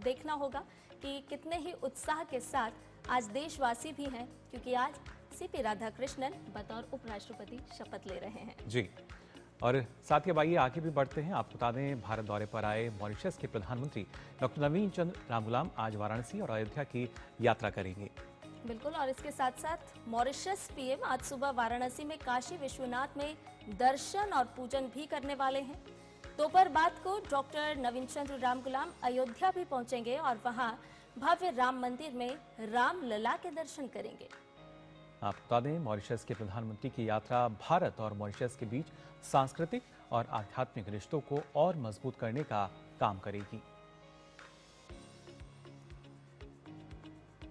देखना होगा कि कितने ही उत्साह के साथ आज देशवासी भी हैं, क्योंकि आज सीपी राधाकृष्णन बतौर उपराष्ट्रपति शपथ ले रहे हैं। जी, और साथ ही अब आइए आगे भी बढ़ते हैं। आपको बता दें, भारत दौरे पर आए मॉरिशस के प्रधानमंत्री डॉक्टर नवीन चंद्र रामगुलाम आज वाराणसी और अयोध्या की यात्रा करेंगे। बिल्कुल, और इसके साथ साथ मॉरिशस पीएम आज सुबह वाराणसी में काशी विश्वनाथ में दर्शन और पूजन भी करने वाले हैं। दोपहर बाद को डॉक्टर नवीन चंद्र रामगुलाम अयोध्या भी पहुंचेंगे और वहां भव्य राम मंदिर में रामलला के दर्शन करेंगे। आपको बता दें, मॉरिशस के प्रधानमंत्री की यात्रा भारत और मॉरिशस के बीच सांस्कृतिक और आध्यात्मिक रिश्तों को और मजबूत करने का काम करेगी।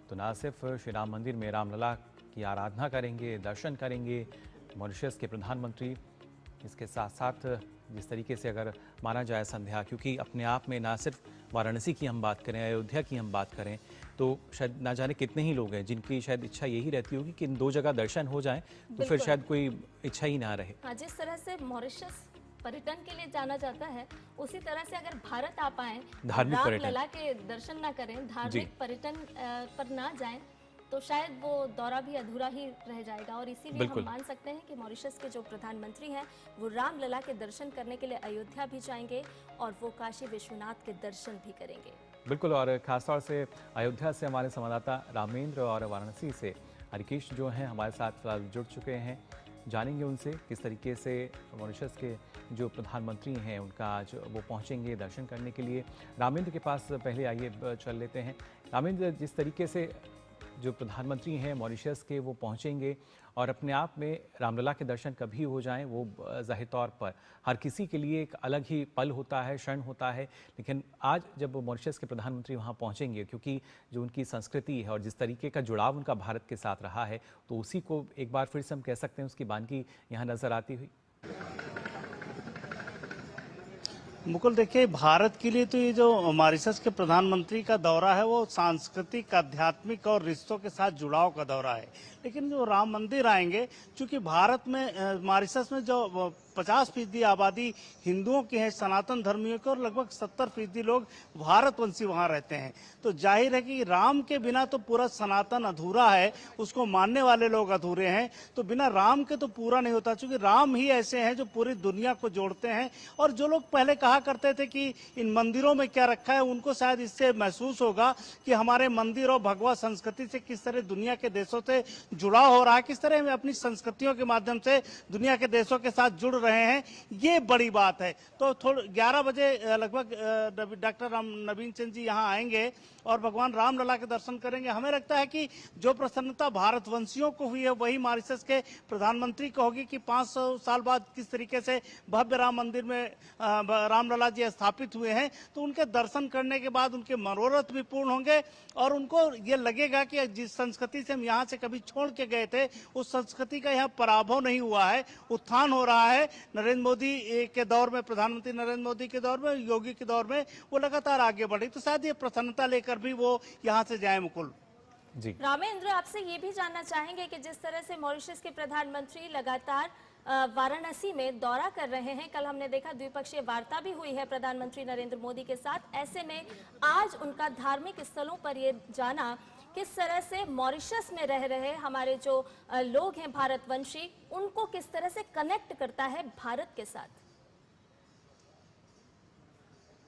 तो न सिर्फ श्री राम मंदिर में रामलला की आराधना करेंगे, दर्शन करेंगे मॉरिशस के प्रधानमंत्री, इसके साथ साथ जिस तरीके से अगर माना जाए संध्या, क्योंकि अपने आप में ना सिर्फ वाराणसी की हम बात करें, अयोध्या की हम बात करें, तो शायद ना जाने कितने ही लोग हैं जिनकी शायद इच्छा यही रहती होगी कि इन दो जगह दर्शन हो जाएं, तो फिर शायद कोई इच्छा ही ना रहे। हाँ, जिस तरह से मॉरिशस पर्यटन के लिए जाना जाता है, उसी तरह से अगर भारत आ पाए, रामलला के दर्शन ना करें, धार्मिक पर्यटन पर ना जाएं, तो शायद वो दौरा भी अधूरा ही रह जाएगा। और इसीलिए हम मान सकते हैं कि मॉरिशस के जो प्रधानमंत्री हैं वो रामलला के दर्शन करने के लिए अयोध्या भी जाएंगे और वो काशी विश्वनाथ के दर्शन भी करेंगे। बिल्कुल, और खासतौर से अयोध्या से हमारे संवाददाता रामेंद्र और वाराणसी से हरिकेश जो हैं हमारे साथ फिलहाल जुड़ चुके हैं। जानेंगे उनसे किस तरीके से मॉरिशस के जो प्रधानमंत्री हैं उनका आज वो पहुंचेंगे दर्शन करने के लिए। रामेंद्र के पास पहले आइए चल लेते हैं। रामेंद्र, जिस तरीके से जो प्रधानमंत्री हैं मॉरिशस के वो पहुंचेंगे और अपने आप में रामलला के दर्शन कभी हो जाएं, वो ज़ाहिर तौर पर हर किसी के लिए एक अलग ही पल होता है, क्षण होता है। लेकिन आज जब मॉरिशस के प्रधानमंत्री वहां पहुंचेंगे, क्योंकि जो उनकी संस्कृति है और जिस तरीके का जुड़ाव उनका भारत के साथ रहा है, तो उसी को एक बार फिर से हम कह सकते हैं उसकी बानगी यहाँ नजर आती हुई। मुकुल, देखिए, भारत के लिए तो ये जो मॉरिशस के प्रधानमंत्री का दौरा है वो सांस्कृतिक, आध्यात्मिक और रिश्तों के साथ जुड़ाव का दौरा है। लेकिन जो राम मंदिर आएंगे, चूंकि भारत में मॉरिशस में जो 50% आबादी हिंदुओं की है, सनातन धर्मियों की, और लगभग 70% लोग भारतवंशी वहां रहते हैं, तो जाहिर है कि राम के बिना तो पूरा सनातन अधूरा है, उसको मानने वाले लोग अधूरे हैं। तो बिना राम के तो पूरा नहीं होता, क्योंकि राम ही ऐसे हैं जो पूरी दुनिया को जोड़ते हैं। और जो लोग पहले कहा करते थे कि इन मंदिरों में क्या रखा है, उनको शायद इससे महसूस होगा कि हमारे मंदिर और भगवा संस्कृति से किस तरह दुनिया के देशों से जुड़ाव हो रहा है, किस तरह हम अपनी संस्कृतियों के माध्यम से दुनिया के देशों के साथ जुड़ रहे हैं, ये बड़ी बात है। तो 11 बजे लगभग डॉक्टर नवीन चंद्र जी यहाँ आएंगे और भगवान रामलला के दर्शन करेंगे। हमें लगता है कि जो प्रसन्नता भारतवंशियों को हुई है वही मॉरिशस के प्रधानमंत्री को होगी कि 500 साल बाद किस तरीके से भव्य राम मंदिर में रामलला जी स्थापित हुए हैं, तो उनके दर्शन करने के बाद उनके मनोरथ भी पूर्ण होंगे और उनको ये लगेगा कि जिस संस्कृति से हम यहाँ से कभी छोड़ के गए थे, उस संस्कृति का यहाँ पराभव नहीं हुआ है, उत्थान हो रहा है। नरेंद्र मोदी के दौर में, प्रधानमंत्री नरेंद्र मोदी के दौर में, योगी के दौर में वो लगातार आगे बढ़े, तो शायद ये प्रसन्नता लेकर भी वो यहाँ से जाए। मुकुल जी, रामेंद्र, आपसे ये भी जानना चाहेंगे कि जिस तरह से मॉरिशस के प्रधानमंत्री लगातार वाराणसी में दौरा कर रहे हैं, कल हमने देखा द्विपक्षीय वार्ता भी हुई है प्रधानमंत्री नरेंद्र मोदी के साथ, ऐसे में आज उनका धार्मिक स्थलों पर ये जाना किस तरह से मॉरिशस में रह रहे हमारे जो लोग हैं भारतवंशी, उनको किस तरह से कनेक्ट करता है भारत के साथ?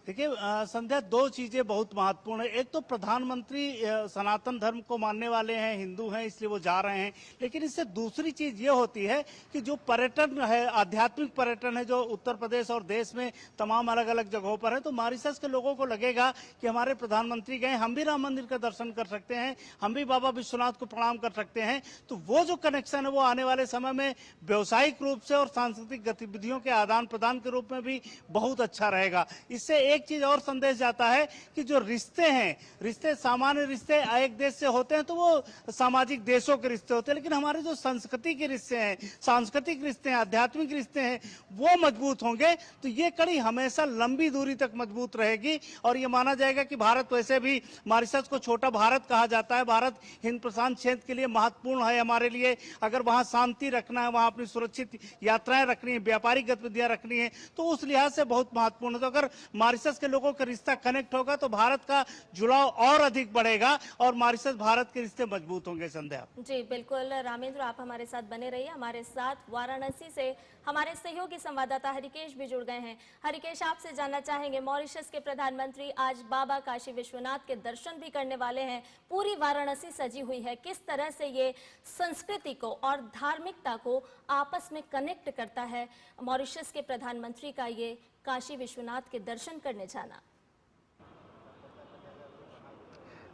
देखिए संध्या, दो चीजें बहुत महत्वपूर्ण है। एक तो प्रधानमंत्री सनातन धर्म को मानने वाले हैं, हिंदू हैं, इसलिए वो जा रहे हैं। लेकिन इससे दूसरी चीज ये होती है कि जो पर्यटन है, आध्यात्मिक पर्यटन है, जो उत्तर प्रदेश और देश में तमाम अलग अलग जगहों पर है, तो मॉरिशस के लोगों को लगेगा कि हमारे प्रधानमंत्री गए, हम भी राम मंदिर का दर्शन कर सकते हैं, हम भी बाबा विश्वनाथ को प्रणाम कर सकते हैं। तो वो जो कनेक्शन है वो आने वाले समय में व्यावसायिक रूप से और सांस्कृतिक गतिविधियों के आदान प्रदान के रूप में भी बहुत अच्छा रहेगा। इससे एक चीज और संदेश जाता है कि जो रिश्ते हैं, रिश्ते सामान्य रिश्ते एक देश से होते हैं तो वो सामाजिक देशों के रिश्ते होते हैं, लेकिन हमारे जो संस्कृति के रिश्ते हैं, सांस्कृतिक रिश्ते हैं, आध्यात्मिक रिश्ते हैं, वो मजबूत होंगे तो ये कड़ी हमेशा लंबी दूरी तक मजबूत रहेगी। और ये माना जाएगा कि भारत, वैसे भी मॉरिशस को छोटा भारत कहा जाता है, भारत हिंद प्रशांत क्षेत्र के लिए महत्वपूर्ण है हमारे लिए। अगर वहां शांति रखना है, वहां अपनी सुरक्षित यात्राएं रखनी है, व्यापारिक गतिविधियां रखनी है, तो उस लिहाज से बहुत महत्वपूर्ण है। तो अगर मॉरिशस मॉरिशस के लोगों का रिश्ता कनेक्ट होगा तो भारत का जुड़ाव और अधिक बढ़ेगा और मॉरिशस भारत के रिश्ते मजबूत होंगे। संध्या जी बिल्कुल रामेंद्र, आप हमारे साथ बने रहिए। हमारे साथ वाराणसी से हमारे सहयोगी संवाददाता हरिकेश भी जुड़ गए हैं। हरिकेश, आपसे जानना चाहेंगे, मॉरिशस के प्रधानमंत्री आज बाबा काशी विश्वनाथ के दर्शन भी करने वाले हैं। पूरी वाराणसी सजी हुई है, किस तरह से ये संस्कृति को और धार्मिकता को आपस में कनेक्ट करता है मॉरिशस के प्रधानमंत्री का ये काशी विश्वनाथ के दर्शन करने जाना?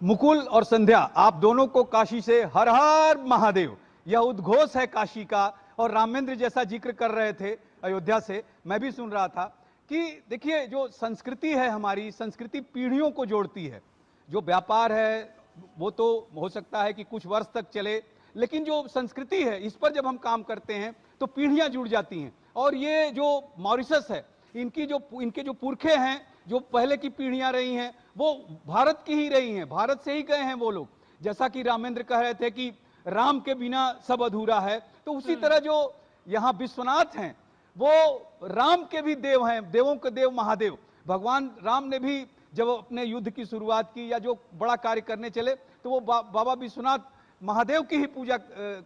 मुकुल और संध्या, आप दोनों को काशी से हर हर महादेव, यह उद्घोष है काशी का। और रामेंद्र जैसा जिक्र कर रहे थे अयोध्या से, मैं भी सुन रहा था कि देखिए जो संस्कृति है, हमारी संस्कृति पीढ़ियों को जोड़ती है। जो व्यापार है वो तो हो सकता है कि कुछ वर्ष तक चले, लेकिन जो संस्कृति है इस पर जब हम काम करते हैं तो पीढ़ियां जुड़ जाती हैं। और ये जो मॉरिशस है, इनके जो पुरखे हैं, जो पहले की पीढ़ियां रही हैं, वो भारत की ही रही हैं, भारत से ही गए हैं वो लोग। जैसा कि रामेंद्र कह रहे थे कि राम के बिना सब अधूरा है, तो उसी तरह जो यहाँ विश्वनाथ हैं वो राम के भी देव हैं, देवों के देव महादेव। भगवान राम ने भी जब अपने युद्ध की शुरुआत की या जो बड़ा कार्य करने चले तो वो बाबा विश्वनाथ महादेव की ही पूजा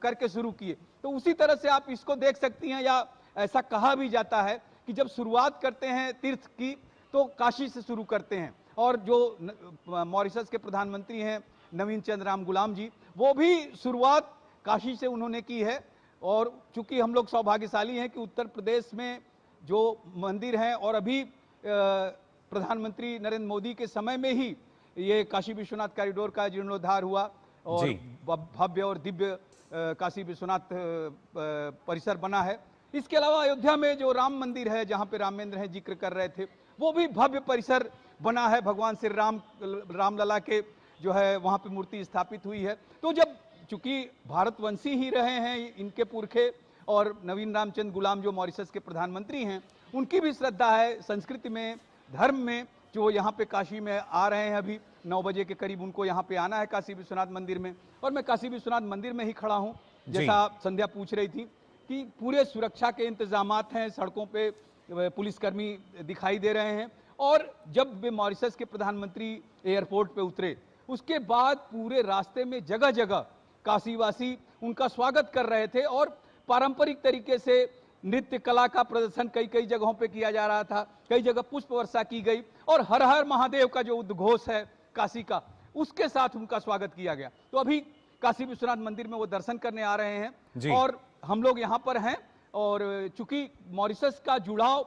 करके शुरू किए। तो उसी तरह से आप इसको देख सकती हैं, या ऐसा कहा भी जाता है कि जब शुरुआत करते हैं तीर्थ की तो काशी से शुरू करते हैं। और जो मॉरिशस के प्रधानमंत्री हैं नवीन चंद्र राम गुलाम जी, वो भी शुरुआत काशी से उन्होंने की है। और चूंकि हम लोग सौभाग्यशाली हैं कि उत्तर प्रदेश में जो मंदिर हैं, और अभी प्रधानमंत्री नरेंद्र मोदी के समय में ही ये काशी विश्वनाथ कॉरिडोर का जीर्णोद्धार हुआ और भव्य और दिव्य काशी विश्वनाथ परिसर बना है। इसके अलावा अयोध्या में जो राम मंदिर है, जहाँ पे रामेंद्र हैं जिक्र कर रहे थे, वो भी भव्य परिसर बना है। भगवान श्री रामलला के जो है वहाँ पे मूर्ति स्थापित हुई है। तो जब चूंकि भारतवंशी ही रहे हैं इनके पुरखे, और नवीन रामचंद्र गुलाम जो मॉरिशस के प्रधानमंत्री हैं, उनकी भी श्रद्धा है संस्कृति में, धर्म में, जो यहाँ पे काशी में आ रहे हैं। अभी 9 बजे के करीब उनको यहाँ पे आना है काशी विश्वनाथ मंदिर में। और मैं काशी विश्वनाथ मंदिर में ही खड़ा हूँ, जैसा संध्या पूछ रही थी कि पूरे सुरक्षा के इंतजामात हैं, सड़कों पे पुलिसकर्मी दिखाई दे रहे हैं। और जब वे मॉरिशस के प्रधानमंत्री एयरपोर्ट पे उतरे, उसके बाद पूरे रास्ते में जगह जगह काशीवासी उनका स्वागत कर रहे थे और पारंपरिक तरीके से नृत्य कला का प्रदर्शन कई जगहों पे किया जा रहा था, कई जगह पुष्प वर्षा की गई और हर हर महादेव का जो उद्घोष है काशी का, उसके साथ उनका स्वागत किया गया। तो अभी काशी विश्वनाथ मंदिर में वो दर्शन करने आ रहे हैं और हम लोग यहाँ पर हैं। और चूंकि मॉरिशस का जुड़ाव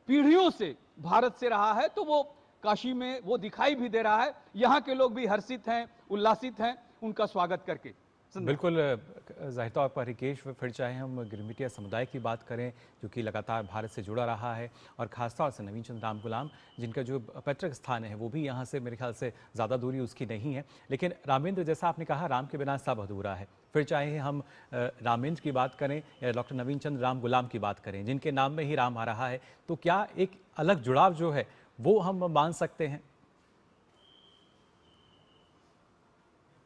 पीढ़ियों से भारत से रहा है, तो वो काशी में वो दिखाई भी दे रहा है। यहाँ के लोग भी हर्षित हैं, उल्लासित हैं उनका स्वागत करके। बिल्कुल जाहिर तौर पर हरिकेश, फिर चाहे हम गिरमिटिया समुदाय की बात करें जो कि लगातार भारत से जुड़ा रहा है, और खासतौर से नवीन चंद्र राम गुलाम जिनका जो पैतृक स्थान है वो भी यहाँ से मेरे ख्याल से ज़्यादा दूरी उसकी नहीं है। लेकिन रामेंद्र, जैसा आपने कहा, राम के बिना सब अधूरा है। फिर चाहे हम रामेंद्र की बात करें या डॉक्टर नवीन चंद्र राम गुलाम की बात करें, जिनके नाम में ही राम आ रहा है, तो क्या एक अलग जुड़ाव जो है वो हम मान सकते हैं?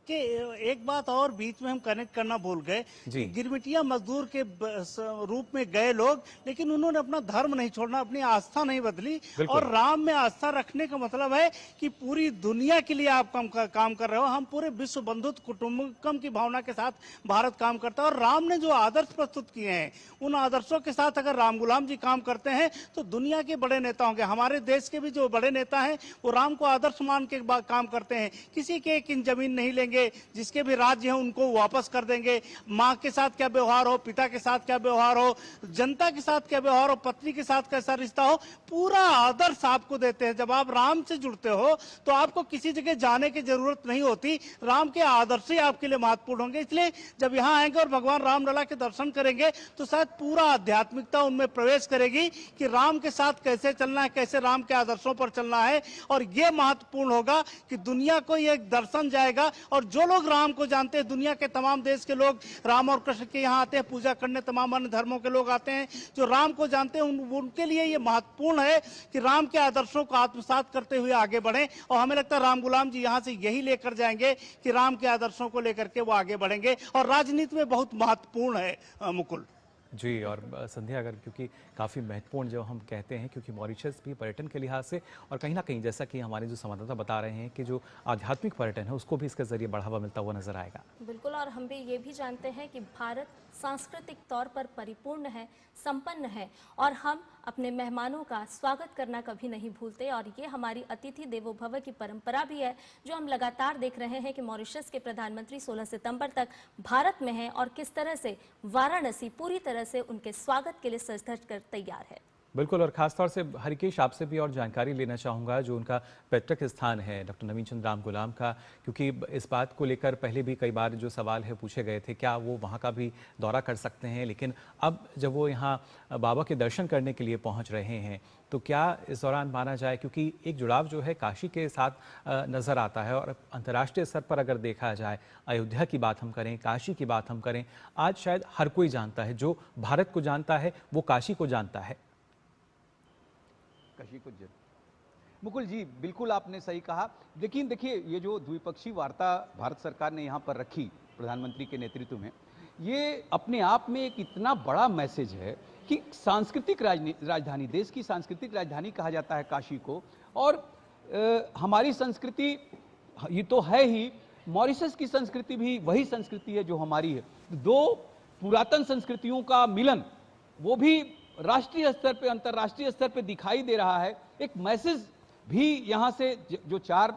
कि एक बात और बीच में हम कनेक्ट करना भूल गए, गिरमिटिया मजदूर के रूप में गए लोग, लेकिन उन्होंने अपना धर्म नहीं छोड़ना, अपनी आस्था नहीं बदली। और राम में आस्था रखने का मतलब है कि पूरी दुनिया के लिए आप काम कर रहे हो। हम पूरे विश्व बंधुत्व कुटुंबकम की भावना के साथ भारत काम करता है। और राम ने जो आदर्श प्रस्तुत किए हैं, उन आदर्शों के साथ अगर राम गुलाम जी काम करते हैं तो दुनिया के बड़े नेता होंगे। हमारे देश के भी जो बड़े नेता हैं वो राम को आदर्श मान के काम करते हैं। किसी के एक जमीन नहीं लेंगे, जिसके भी राज्य है उनको वापस कर देंगे। माँ के साथ क्या व्यवहार हो, पिता के साथ क्या व्यवहार हो, जनता के साथ क्या व्यवहार हो, पत्नी के साथ कैसा रिश्ता हो, पूरा आदर्श आपको देते हैं। जब आप राम से जुड़ते हो तो आपको किसी जगह जाने की जरूरत नहीं होती, राम के आदर्श ही आपके लिए महत्वपूर्ण होंगे। इसलिए जब यहाँ आएंगे और भगवान रामलला के दर्शन करेंगे तो शायद पूरा आध्यात्मिकता उनमें प्रवेश करेगी कि राम के साथ कैसे चलना है, कैसे राम के आदर्शों पर चलना है। और ये महत्वपूर्ण होगा कि दुनिया को ये दर्शन जाएगा। और जो लोग राम को जानते हैं, दुनिया के तमाम देश के लोग राम और कृष्ण के यहाँ आते हैं पूजा करने, तमाम अन्य धर्मों के लोग आते हैं जो राम को जानते हैं, उनके लिए ये महत्वपूर्ण है कि राम के आदर्शों को आत्मसात करते हुए आगे बढ़ें। और हमें लगता है राम गुलाम जी यहाँ से यही लेकर जाएंगे कि राम के आदर्शों को लेकर के वो आगे बढ़ेंगे। और राजनीति में बहुत महत्वपूर्ण है मुकुल। जी, और संध्या, अगर क्योंकि काफ़ी महत्वपूर्ण जो हम कहते हैं, क्योंकि मॉरिशस भी पर्यटन के लिहाज से और कहीं ना कहीं जैसा कि हमारे जो संवाददाता बता रहे हैं कि जो आध्यात्मिक पर्यटन है उसको भी इसके जरिए बढ़ावा मिलता हुआ नजर आएगा। बिल्कुल, और हम भी ये भी जानते हैं कि भारत सांस्कृतिक तौर पर परिपूर्ण है, संपन्न है, और हम अपने मेहमानों का स्वागत करना कभी नहीं भूलते। और ये हमारी अतिथि देवो भव की परंपरा भी है, जो हम लगातार देख रहे हैं कि मॉरिशस के प्रधानमंत्री 16 सितंबर तक भारत में हैं और किस तरह से वाराणसी पूरी तरह से उनके स्वागत के लिए सज धज कर तैयार है। बिल्कुल, और खासतौर से हरिकेश, आपसे भी और जानकारी लेना चाहूँगा जो उनका पैतृक स्थान है डॉक्टर नवीन चंद्र राम गुलाम का, क्योंकि इस बात को लेकर पहले भी कई बार जो सवाल है पूछे गए थे, क्या वो वहाँ का भी दौरा कर सकते हैं, लेकिन अब जब वो यहाँ बाबा के दर्शन करने के लिए पहुँच रहे हैं तो क्या इस दौरान माना जाए, क्योंकि एक जुड़ाव जो है काशी के साथ नज़र आता है, और अंतर्राष्ट्रीय स्तर पर अगर देखा जाए, अयोध्या की बात हम करें, काशी की बात हम करें, आज शायद हर कोई जानता है, जो भारत को जानता है वो काशी को जानता है। काशी को मुकुल जी, बिल्कुल आपने सही कहा। लेकिन देखिए, ये जो द्विपक्षीय वार्ता भारत सरकार ने यहाँ पर रखी प्रधानमंत्री के नेतृत्व में, ये अपने आप में एक इतना बड़ा मैसेज है कि सांस्कृतिक राजधानी, देश की सांस्कृतिक राजधानी कहा जाता है काशी को, और हमारी संस्कृति ये तो है ही, मॉरिशस की संस्कृति भी वही संस्कृति है जो हमारी है। दो पुरातन संस्कृतियों का मिलन, वो भी राष्ट्रीय स्तर पे, अंतर्राष्ट्रीय स्तर पे दिखाई दे रहा है। एक मैसेज भी यहाँ से जो 4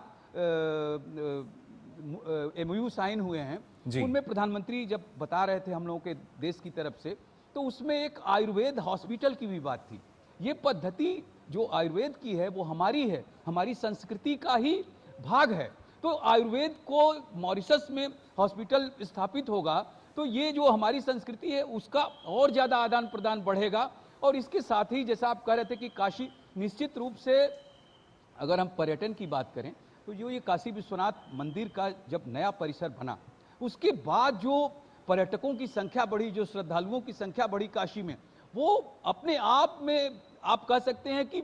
MOU साइन हुए हैं, उनमें प्रधानमंत्री जब बता रहे थे हम लोगों के देश की तरफ से, तो उसमें एक आयुर्वेद हॉस्पिटल की भी बात थी। ये पद्धति जो आयुर्वेद की है वो हमारी है, हमारी संस्कृति का ही भाग है। तो आयुर्वेद को मॉरिशस में हॉस्पिटल स्थापित होगा तो ये जो हमारी संस्कृति है उसका और ज़्यादा आदान प्रदान बढ़ेगा। और इसके साथ ही जैसा आप कह रहे थे कि काशी, निश्चित रूप से अगर हम पर्यटन की बात करें तो जो ये काशी विश्वनाथ मंदिर का जब नया परिसर बना, उसके बाद जो पर्यटकों की संख्या बढ़ी, जो श्रद्धालुओं की संख्या बढ़ी काशी में, वो अपने आप में आप कह सकते हैं कि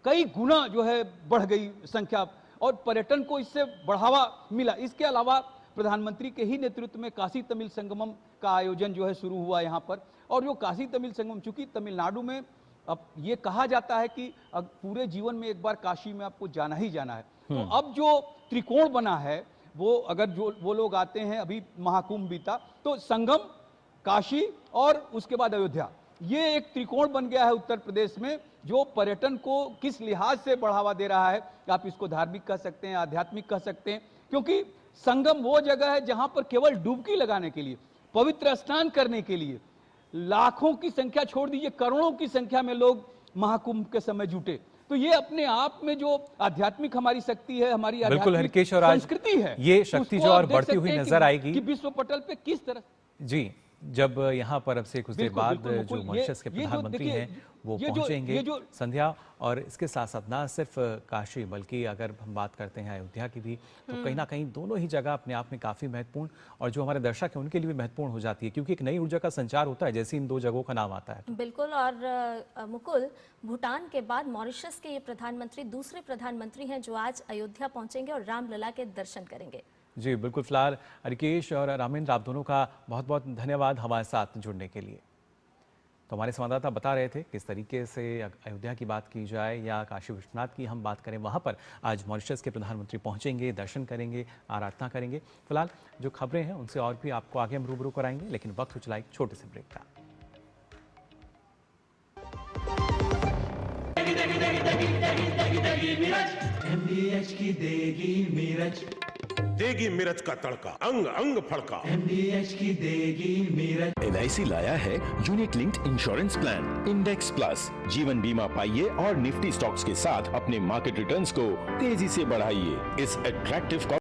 कई गुना जो है बढ़ गई संख्या, और पर्यटन को इससे बढ़ावा मिला। इसके अलावा प्रधानमंत्री के ही नेतृत्व में काशी तमिल संगमम का आयोजन जो है शुरू हुआ यहाँ पर, और जो काशी तमिल संगमम, चूंकि तमिलनाडु में अब ये कहा जाता है कि अब पूरे जीवन में एक बार काशी में आपको जाना ही जाना है, तो अब जो त्रिकोण बना है वो, अगर जो वो लोग आते हैं, अभी महाकुंभ बीता तो संगम, काशी और उसके बाद अयोध्या, ये एक त्रिकोण बन गया है उत्तर प्रदेश में, जो पर्यटन को किस लिहाज से बढ़ावा दे रहा है। आप इसको धार्मिक कह सकते हैं, आध्यात्मिक कह सकते हैं, क्योंकि संगम वो जगह है जहां पर केवल डुबकी लगाने के लिए, पवित्र स्नान करने के लिए लाखों की संख्या, छोड़ दीजिए करोड़ों की संख्या में लोग महाकुंभ के समय जुटे। तो ये अपने आप में जो आध्यात्मिक हमारी शक्ति है, हमारी आध्यात्मिक संस्कृति है, ये शक्ति जो और बढ़ती हुई नजर आएगी कि विश्व पटल पे किस तरह। जी, जब यहाँ पर अब से कुछ देर बाद जो मॉरिशस के प्रधानमंत्री हैं वो पहुंचेंगे संध्या, और इसके साथ साथ ना सिर्फ काशी बल्कि अगर हम बात करते हैं अयोध्या की भी, तो कहीं ना कहीं दोनों ही जगह अपने आप में काफ़ी महत्वपूर्ण, और जो हमारे दर्शक हैं उनके लिए भी महत्वपूर्ण हो जाती है, क्योंकि एक नई ऊर्जा का संचार होता है जैसे इन दो जगहों का नाम आता है। बिल्कुल, और मुकुल, भूटान के बाद मॉरिशस के ये प्रधानमंत्री दूसरे प्रधानमंत्री हैं जो आज अयोध्या पहुंचेंगे और रामलला के दर्शन करेंगे। जी बिल्कुल। फिलहाल हरिकेश और रामेंद्र, आप दोनों का बहुत बहुत धन्यवाद हमारे साथ जुड़ने के लिए। तो हमारे संवाददाता बता रहे थे किस तरीके से अयोध्या की बात की जाए या काशी विश्वनाथ की हम बात करें, वहाँ पर आज मॉरिशस के प्रधानमंत्री पहुँचेंगे, दर्शन करेंगे, आराधना करेंगे। फिलहाल जो खबरें हैं उनसे और भी आपको आगे हम रूबरू कराएंगे, लेकिन वक्त हो चला एक छोटे से ब्रेक का। देगी मिर्च का तड़का, अंग अंग फड़का। MDH की देगी मिर्च। LIC लाया है unit linked insurance plan index plus. जीवन बीमा पाइए और निफ्टी स्टॉक्स के साथ अपने मार्केट रिटर्न्स को तेजी से बढ़ाइए। इस अट्रैक्टिव